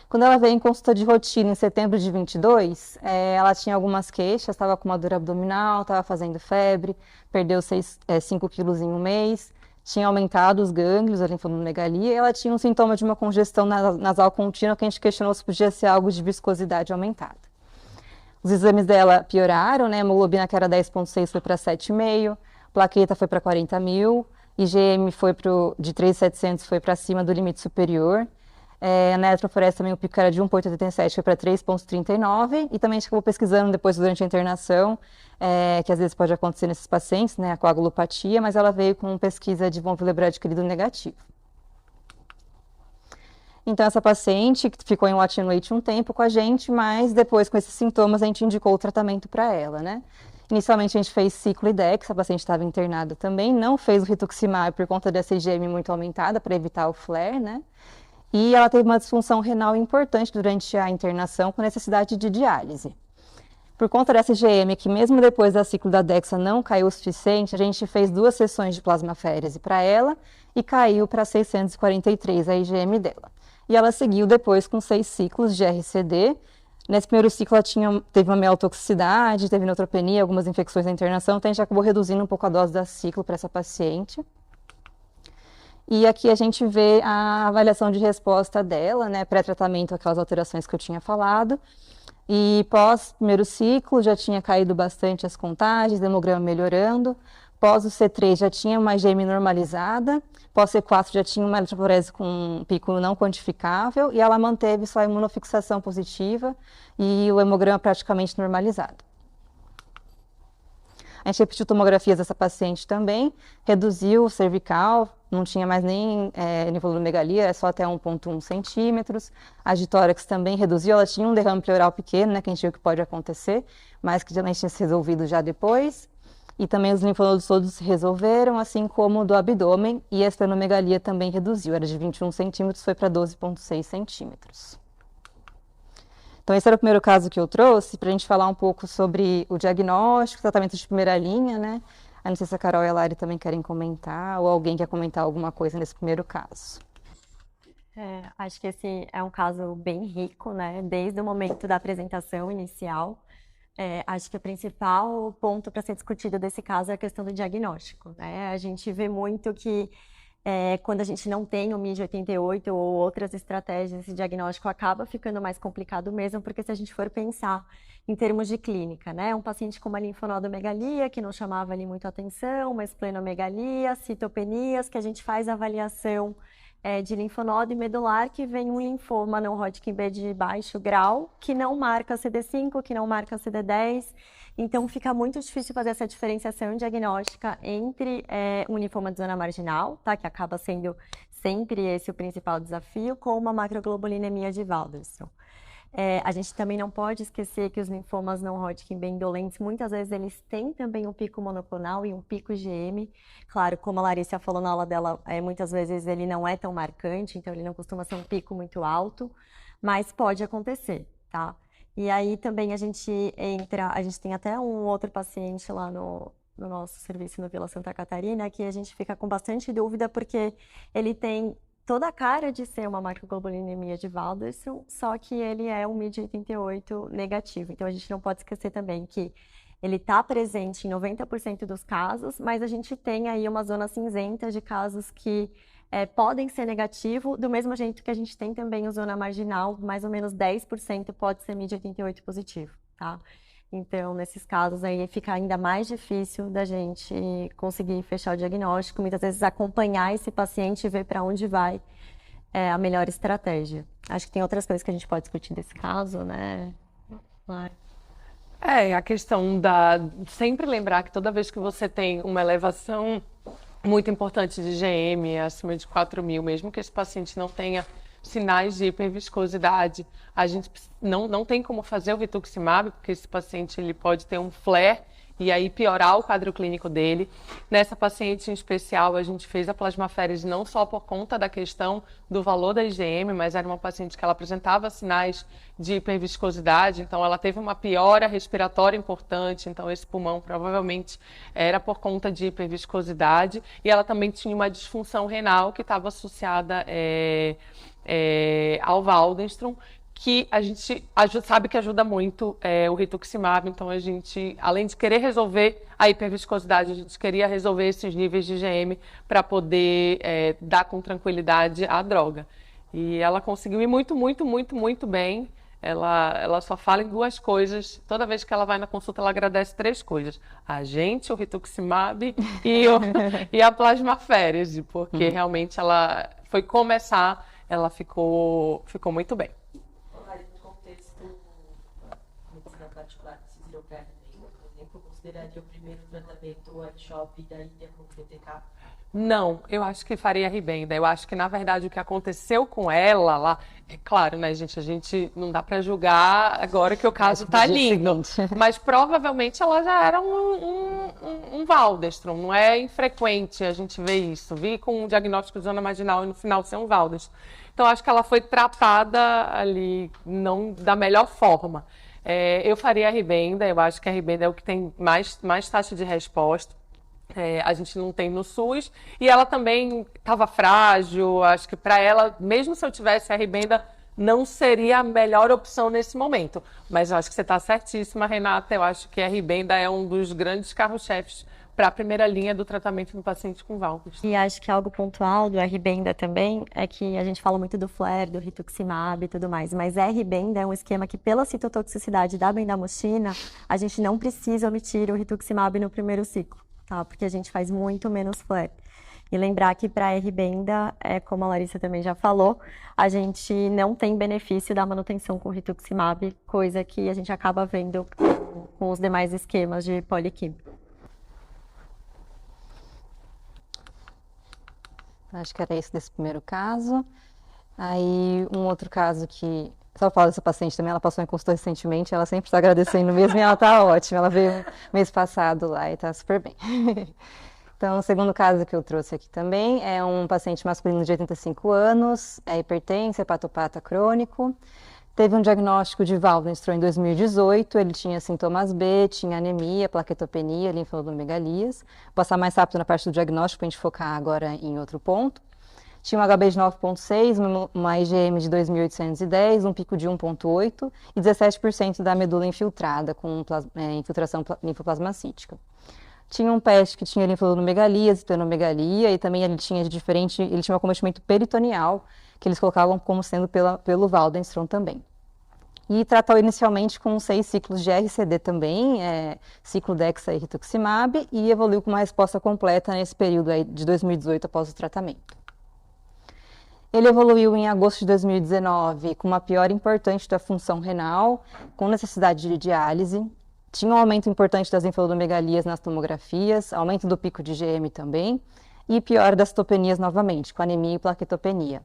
Quando ela veio em consulta de rotina em setembro de 22, ela tinha algumas queixas, estava com uma dor abdominal, estava fazendo febre, perdeu 5 quilos em um mês, tinha aumentado os gânglios, a linfonodomegalia, e ela tinha um sintoma de uma congestão nasal contínua que a gente questionou se podia ser algo de viscosidade aumentada. Os exames dela pioraram, né? A hemoglobina, que era 10,6, foi para 7,5, plaqueta foi para 40 mil, IgM foi de 3.700, foi para cima do limite superior. Na eletroforese também o pico era de 1,87, foi para 3,39, e também a gente acabou pesquisando depois durante a internação, que às vezes pode acontecer nesses pacientes, né, a coagulopatia, mas ela veio com pesquisa de von Willebrand-Crido negativo. Então essa paciente ficou em watch and wait um tempo com a gente, mas depois com esses sintomas a gente indicou o tratamento para ela, né? Inicialmente a gente fez ciclo IDEX, a paciente estava internada também, não fez o rituximab por conta dessa IgM muito aumentada para evitar o flare, né? E ela teve uma disfunção renal importante durante a internação com necessidade de diálise. Por conta dessa IgM, que mesmo depois da ciclo da Dexa não caiu o suficiente, a gente fez 2 sessões de plasmaférese para ela e caiu para 643 a IgM dela. E ela seguiu depois com 6 ciclos de RCD. Nesse primeiro ciclo ela teve uma mielotoxicidade, teve neutropenia, algumas infecções na internação, então a gente acabou reduzindo um pouco a dose da ciclo para essa paciente. E aqui a gente vê a avaliação de resposta dela, né, pré-tratamento, aquelas alterações que eu tinha falado. E pós primeiro ciclo já tinha caído bastante as contagens, hemograma melhorando. Pós o C3 já tinha uma IgM normalizada. Pós C4 já tinha uma eletroforese com um pico não quantificável. E ela manteve só a imunofixação positiva e o hemograma praticamente normalizado. A gente repetiu tomografias dessa paciente também, reduziu o cervical, não tinha mais nem linfonodomegalia, é só até 1,1 centímetros. A de tórax também reduziu, ela tinha um derrame pleural pequeno, né, que a gente viu que pode acontecer, mas que geralmente tinha se resolvido já depois. E também os linfonodos todos se resolveram, assim como o do abdômen, e a esplenomegalia também reduziu, era de 21 centímetros, foi para 12,6 centímetros. Então, esse era o primeiro caso que eu trouxe, para a gente falar um pouco sobre o diagnóstico, tratamento de primeira linha, né? Eu não sei se a Carol e a Lari também querem comentar, ou alguém quer comentar alguma coisa nesse primeiro caso. Acho que esse é um caso bem rico, né? Desde o momento da apresentação inicial. Acho que o principal ponto para ser discutido desse caso é a questão do diagnóstico, né? A gente vê muito que quando a gente não tem o MID88 ou outras estratégias, esse diagnóstico acaba ficando mais complicado mesmo, porque se a gente for pensar em termos de clínica, né? Um paciente com uma linfonodomegalia, que não chamava ali muito atenção, uma esplenomegalia, citopenias, que a gente faz avaliação de linfonodo e medular, que vem um linfoma não Hodgkin B de baixo grau, que não marca CD5, que não marca CD10, então fica muito difícil fazer essa diferenciação diagnóstica entre um linfoma de zona marginal, tá? Que acaba sendo sempre esse o principal desafio, com uma macroglobulinemia de Waldenström. A gente também não pode esquecer que os linfomas não Hodgkin bem indolentes, muitas vezes eles têm também um pico monoclonal e um pico IgM. Claro, como a Larissa falou na aula dela, muitas vezes ele não é tão marcante, então ele não costuma ser um pico muito alto, mas pode acontecer, tá? E aí também a gente tem até um outro paciente lá no nosso serviço no Vila Santa Catarina, que a gente fica com bastante dúvida, porque ele tem toda a cara de ser uma macroglobulinemia de Waldenström, só que ele é um MID88 negativo. Então a gente não pode esquecer também que ele está presente em 90% dos casos, mas a gente tem aí uma zona cinzenta de casos que podem ser negativo, do mesmo jeito que a gente tem também a zona marginal, mais ou menos 10% pode ser MID88 positivo, tá? Então, nesses casos aí fica ainda mais difícil da gente conseguir fechar o diagnóstico, muitas vezes acompanhar esse paciente e ver para onde vai a melhor estratégia. Acho que tem outras coisas que a gente pode discutir desse caso, né? Claro. A questão sempre lembrar que toda vez que você tem uma elevação muito importante de IgM, acima de 4.000, mesmo que esse paciente não tenha sinais de hiperviscosidade, a gente não tem como fazer o rituximab, porque esse paciente ele pode ter um flare e aí piorar o quadro clínico dele. Nessa paciente em especial, a gente fez a plasmaférese não só por conta da questão do valor da IgM, mas era uma paciente que ela apresentava sinais de hiperviscosidade, então ela teve uma piora respiratória importante, então esse pulmão provavelmente era por conta de hiperviscosidade, e ela também tinha uma disfunção renal que estava associada ao Waldenström, que a gente sabe que ajuda muito o rituximab, então a gente, além de querer resolver a hiperviscosidade, a gente queria resolver esses níveis de IgM para poder dar com tranquilidade a droga. E ela conseguiu ir muito, muito, muito, muito bem. Ela só fala em 2 coisas. Toda vez que ela vai na consulta, ela agradece 3 coisas. A gente, o rituximab e a plasmaférese, porque realmente ela foi começar, ela ficou muito bem. Por consideraria o primeiro tratamento workshop da Índia com BTK? Não, eu acho que faria Ribenda. Eu acho que, na verdade, o que aconteceu com ela lá... É claro, né, gente? A gente não dá para julgar agora que o caso tá lindo. Mas provavelmente ela já era um Waldenström. Não é infrequente a gente ver isso. Vi com um diagnóstico de zona marginal e no final ser um Waldenström. Então, acho que ela foi tratada ali não da melhor forma. Eu faria a Ribenda, eu acho que a Ribenda é o que tem mais taxa de resposta. A gente não tem no SUS, e ela também estava frágil, acho que para ela, mesmo se eu tivesse a Ribenda, não seria a melhor opção nesse momento. Mas eu acho que você está certíssima, Renata, eu acho que a Ribenda é um dos grandes carro-chefes para a primeira linha do tratamento do paciente com válvulas. E acho que algo pontual do R-Benda também é que a gente fala muito do flare, do rituximab e tudo mais, mas R-Benda é um esquema que, pela citotoxicidade da bendamoxina, a gente não precisa omitir o rituximab no primeiro ciclo, tá? Porque a gente faz muito menos flare. E lembrar que para R-Benda, como a Larissa também já falou, a gente não tem benefício da manutenção com rituximab, coisa que a gente acaba vendo com os demais esquemas de poliquímico. Acho que era isso desse primeiro caso. Aí, um outro caso que... Só falar dessa paciente também, ela passou em consulta recentemente, ela sempre está agradecendo mesmo e ela está ótima. Ela veio mês passado lá e está super bem. Então, o segundo caso que eu trouxe aqui também é um paciente masculino de 85 anos, é hipertenso, hepatopata crônico. Teve um diagnóstico de Waldenström em 2018, ele tinha sintomas B, tinha anemia, plaquetopenia, linfodomegalias. Vou passar mais rápido na parte do diagnóstico para a gente focar agora em outro ponto. Tinha um HB de 9,6, uma IgM de 2.810, um pico de 1,8 e 17% da medula infiltrada com infiltração linfoplasmacítica. Tinha um PET que tinha linfodomegalias, esplenomegalia, e também ele tinha um acometimento peritoneal, que eles colocavam como sendo pelo Waldenström também. E tratou inicialmente com 6 ciclos de RCD também, ciclo Dexa e rituximab, e evoluiu com uma resposta completa nesse período aí de 2018 após o tratamento. Ele evoluiu em agosto de 2019 com uma piora importante da função renal, com necessidade de diálise. Tinha um aumento importante das linfodomegalias nas tomografias, aumento do pico de IgM também, e piora das citopenias novamente, com anemia e plaquetopenia.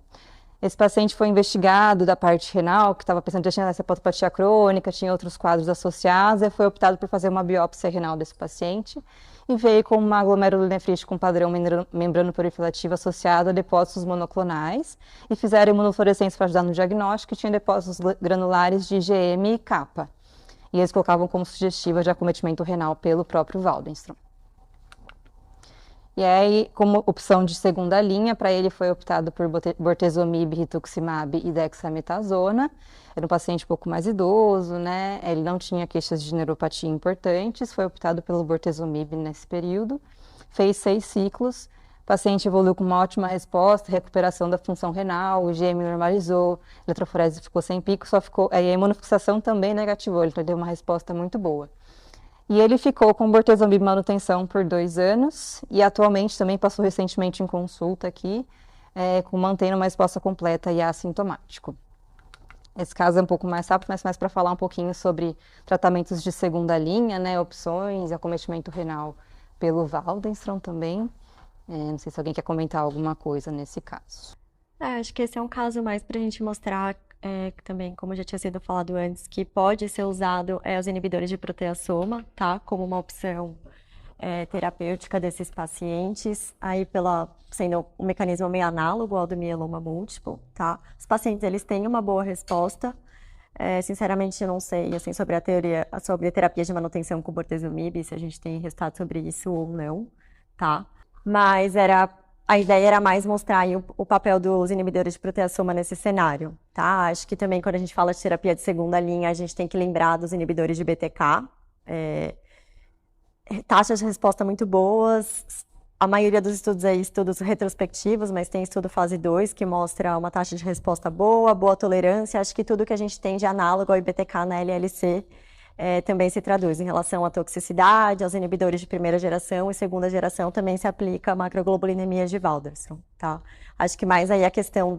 Esse paciente foi investigado da parte renal, que estava pensando que tinha essa hepatopatia crônica, tinha outros quadros associados, e foi optado por fazer uma biópsia renal desse paciente, e veio com uma glomerulonefrite com padrão membrano proliferativa associado a depósitos monoclonais, e fizeram imunofluorescência para ajudar no diagnóstico, e tinha depósitos granulares de IgM e kappa. E eles colocavam como sugestiva de acometimento renal pelo próprio Waldenström. E aí, como opção de segunda linha, para ele foi optado por bortezomib, rituximab e dexametasona. Era um paciente um pouco mais idoso, né? Ele não tinha queixas de neuropatia importantes, foi optado pelo bortezomib nesse período. Fez 6 ciclos. O paciente evoluiu com uma ótima resposta, recuperação da função renal, o IgM normalizou, a eletroforese ficou sem pico, a imunofixação também negativou, ele deu uma resposta muito boa. E ele ficou com bortezomib manutenção por 2 anos e atualmente também passou recentemente em consulta aqui, mantendo uma resposta completa e assintomático. Esse caso é um pouco mais rápido, mas mais para falar um pouquinho sobre tratamentos de segunda linha, né, opções e acometimento renal pelo Waldenström também. Não sei se alguém quer comentar alguma coisa nesse caso. Acho que esse é um caso mais para a gente mostrar também, como já tinha sido falado antes, que pode ser usado os inibidores de proteasoma, tá? Como uma opção terapêutica desses pacientes, aí sendo um mecanismo meio análogo ao do mieloma múltiplo, tá? Os pacientes, eles têm uma boa resposta. Sinceramente, eu não sei, assim, sobre a terapia de manutenção com bortezomib, se a gente tem resultado sobre isso ou não, tá? Mas a ideia era mais mostrar aí o papel dos inibidores de proteasoma nesse cenário, tá? Acho que também quando a gente fala de terapia de segunda linha, a gente tem que lembrar dos inibidores de BTK. Taxas de resposta muito boas. A maioria dos estudos estudos retrospectivos, mas tem estudo fase 2 que mostra uma taxa de resposta boa tolerância. Acho que tudo que a gente tem de análogo ao IBTK na LLC também se traduz em relação à toxicidade, aos inibidores de primeira geração e segunda geração também se aplica a macroglobulinemia de Waldenström, tá? Acho que mais aí a questão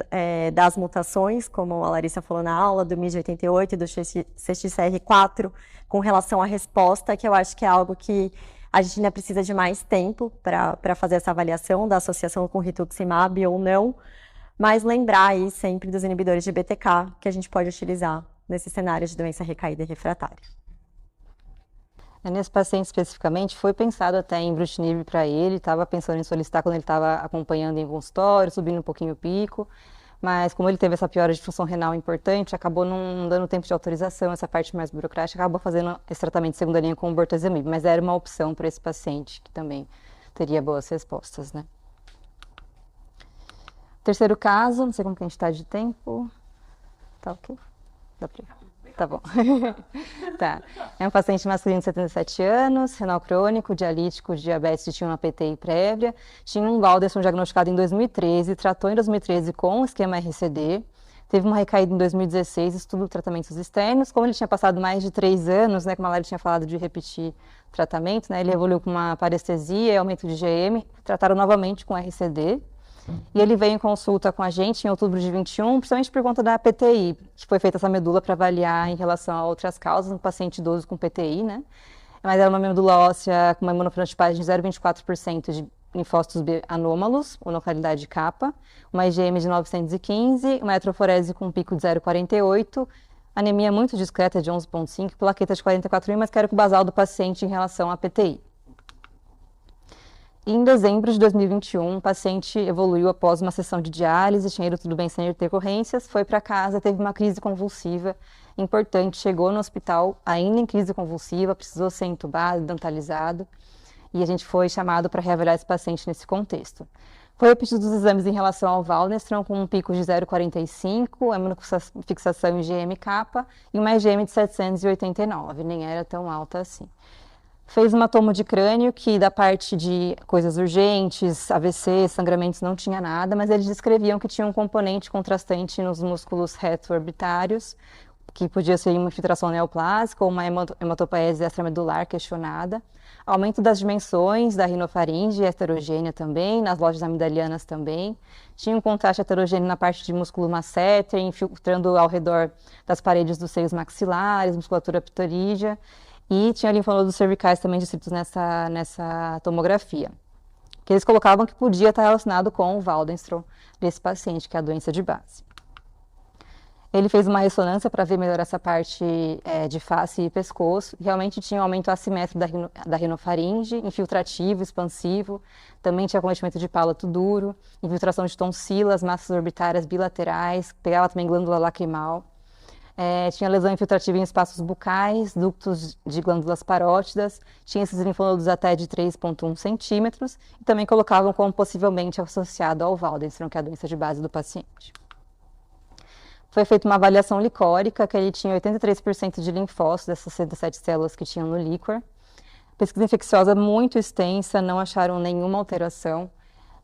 das mutações, como a Larissa falou na aula, do MID88 e do CXCR4, com relação à resposta, que eu acho que é algo que a gente ainda precisa de mais tempo para fazer essa avaliação da associação com rituximab ou não, mas lembrar aí sempre dos inibidores de BTK que a gente pode utilizar nesse cenário de doença recaída e refratária. Nesse paciente especificamente, foi pensado até em ibrutinib para ele, estava pensando em solicitar quando ele estava acompanhando em consultório, subindo um pouquinho o pico, mas como ele teve essa piora de função renal importante, acabou não dando tempo de autorização, essa parte mais burocrática, acabou fazendo esse tratamento de segunda linha com o bortezomib, mas era uma opção para esse paciente, que também teria boas respostas, né? Terceiro caso, não sei como que a gente está de tempo. Tá ok? Dá pra ir. Tá bom. Tá. É um paciente masculino de 77 anos, renal crônico, dialítico, diabetes, tinha uma PTI prévia, tinha um Waldenström diagnosticado em 2013, tratou em 2013 com o esquema RCD, teve uma recaída em 2016, estudo tratamentos externos. Como ele tinha passado mais de 3 anos, né, como a Lari tinha falado de repetir tratamento, né, ele evoluiu com uma parestesia e aumento de GM, trataram novamente com RCD. E ele veio em consulta com a gente em outubro de 21, principalmente por conta da PTI, que foi feita essa medula para avaliar em relação a outras causas, um paciente idoso com PTI, né? Mas era uma medula óssea com uma imunofenotipagem de 0,24% de linfócitos B anômalos, ou localidade capa, uma IgM de 915, uma eletroforese com um pico de 0,48, anemia muito discreta de 11,5, plaqueta de 44 mas quero que o basal do paciente em relação à PTI. Em dezembro de 2021, o paciente evoluiu após uma sessão de diálise, tinha ido tudo bem sem intercorrências, foi para casa, teve uma crise convulsiva importante, chegou no hospital ainda em crise convulsiva, precisou ser entubado, dentalizado, e a gente foi chamado para reavaliar esse paciente nesse contexto. Foi repetido os exames em relação ao Waldenström, com um pico de 0,45, a imunofixação IgM-capa e uma IgM de 789, nem era tão alta assim. Fez uma tomo de crânio, que da parte de coisas urgentes, AVC, sangramentos, não tinha nada, mas eles descreviam que tinha um componente contrastante nos músculos reto-orbitários, que podia ser uma infiltração neoplásica ou uma hematopoese extramedular questionada. Aumento das dimensões da rinofaringe heterogênea também, nas lojas amidalianas também. Tinha um contraste heterogêneo na parte de músculo masseter, infiltrando ao redor das paredes dos seios maxilares, musculatura pitorídea. E tinha linfonodos cervicais também descritos nessa tomografia, que eles colocavam que podia estar relacionado com o Waldenström desse paciente, que é a doença de base. Ele fez uma ressonância para ver melhor essa parte de face e pescoço. Realmente tinha um aumento assimétrico da rinofaringe, infiltrativo, expansivo. Também tinha acometimento de palato duro, infiltração de tonsilas, massas orbitárias bilaterais, pegava também glândula lacrimal. Tinha lesão infiltrativa em espaços bucais, ductos de glândulas parótidas, tinha esses linfonodos até de 3,1 centímetros e também colocavam como possivelmente associado ao Waldenström, que é a doença de base do paciente. Foi feita uma avaliação licórica, que ele tinha 83% de linfócitos, dessas 107 células que tinham no líquor. Pesquisa infecciosa muito extensa, não acharam nenhuma alteração.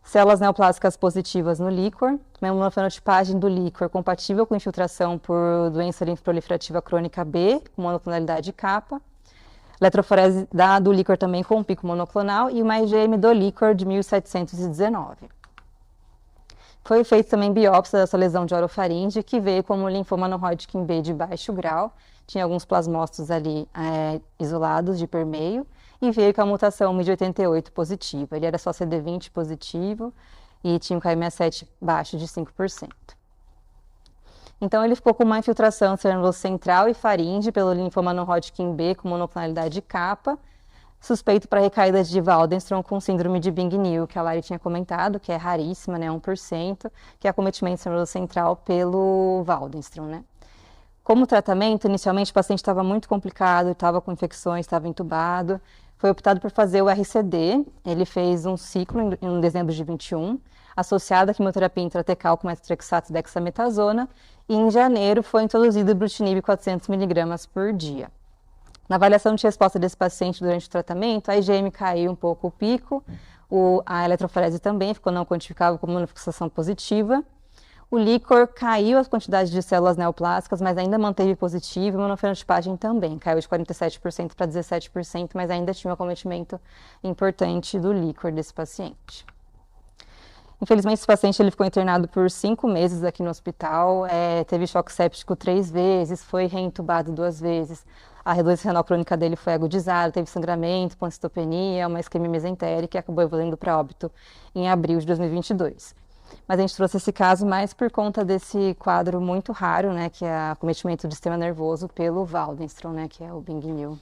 Células neoplásicas positivas no líquor, uma fenotipagem do líquor compatível com infiltração por doença linfoproliferativa crônica B, com monoclonalidade capa. Eletroforese do líquor também com um pico monoclonal e uma IgM do líquor de 1719. Foi feita também biópsia dessa lesão de orofaringe, que veio como linfoma no Hodgkin B de baixo grau. Tinha alguns plasmócitos ali isolados de permeio. E veio com a mutação MID88 positiva. Ele era só CD20 positivo e tinha um KM7 baixo de 5%. Então, ele ficou com uma infiltração cerebral central e faringe pelo linfoma no Hodgkin B com monoclonalidade capa, suspeito para recaída de Waldenström com síndrome de Bing-Neel, que a Lari tinha comentado, que é raríssima, né, 1%, que é acometimento cerebral central pelo Waldenström, né. Como tratamento, inicialmente o paciente estava muito complicado, estava com infecções, estava entubado. Foi optado por fazer o RCD, ele fez um ciclo em dezembro de 21, associado à quimioterapia intratecal com metotrexato e dexametasona, e em janeiro foi introduzido ibrutinib 400 mg por dia. Na avaliação de resposta desse paciente durante o tratamento, a IgM caiu um pouco o pico, a eletroforese também ficou não quantificável como uma fixação positiva. O líquor caiu a quantidade de células neoplásicas, mas ainda manteve positivo, e a monofenotipagem também caiu de 47% para 17%, mas ainda tinha um acometimento importante do líquor desse paciente. Infelizmente, esse paciente ele ficou internado por 5 meses aqui no hospital, teve choque séptico 3 vezes, foi reentubado 2 vezes, a redondência renal crônica dele foi agudizada, teve sangramento, pancitopenia, uma isquemia mesentérica e acabou evoluindo para óbito em abril de 2022. Mas a gente trouxe esse caso mais por conta desse quadro muito raro, né, que é acometimento do sistema nervoso pelo Waldenström, né, que é o Bing-Neel.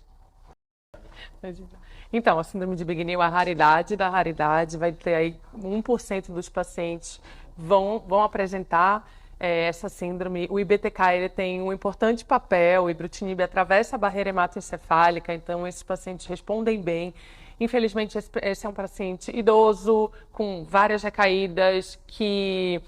Então, a síndrome de Bing-Neel, a raridade da raridade, vai ter aí 1% dos pacientes vão apresentar. essa síndrome. O IBTK ele tem um importante papel, o ibrutinib atravessa a barreira hematoencefálica, então esses pacientes respondem bem. Infelizmente, esse é um paciente idoso, com várias recaídas, que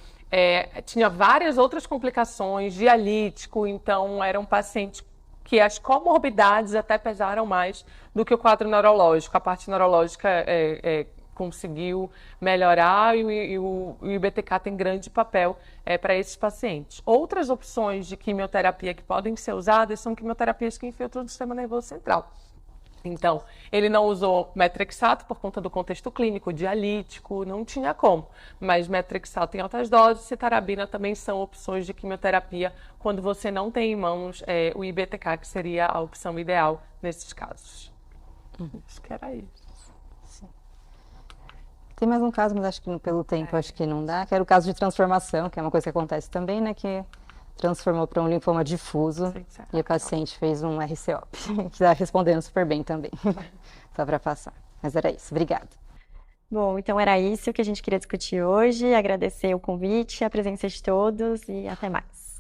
tinha várias outras complicações, dialítico, então era um paciente que as comorbidades até pesaram mais do que o quadro neurológico. A parte neurológica conseguiu melhorar e o IBTK tem grande papel para esses pacientes. Outras opções de quimioterapia que podem ser usadas são quimioterapias que infiltram o sistema nervoso central. Então, ele não usou metrexato por conta do contexto clínico, dialítico, não tinha como. Mas metrexato em altas doses e citarabina também são opções de quimioterapia quando você não tem em mãos o IBTK, que seria a opção ideal nesses casos. Acho que era isso. Sim. Tem mais um caso, mas acho que pelo tempo acho que não dá, que era o caso de transformação, que é uma coisa que acontece também, né, que transformou para um linfoma difuso e a paciente fez um RCOP, que está respondendo super bem também, só para passar. Mas era isso, obrigada. Bom, então era isso que a gente queria discutir hoje. Agradecer o convite, a presença de todos e até mais.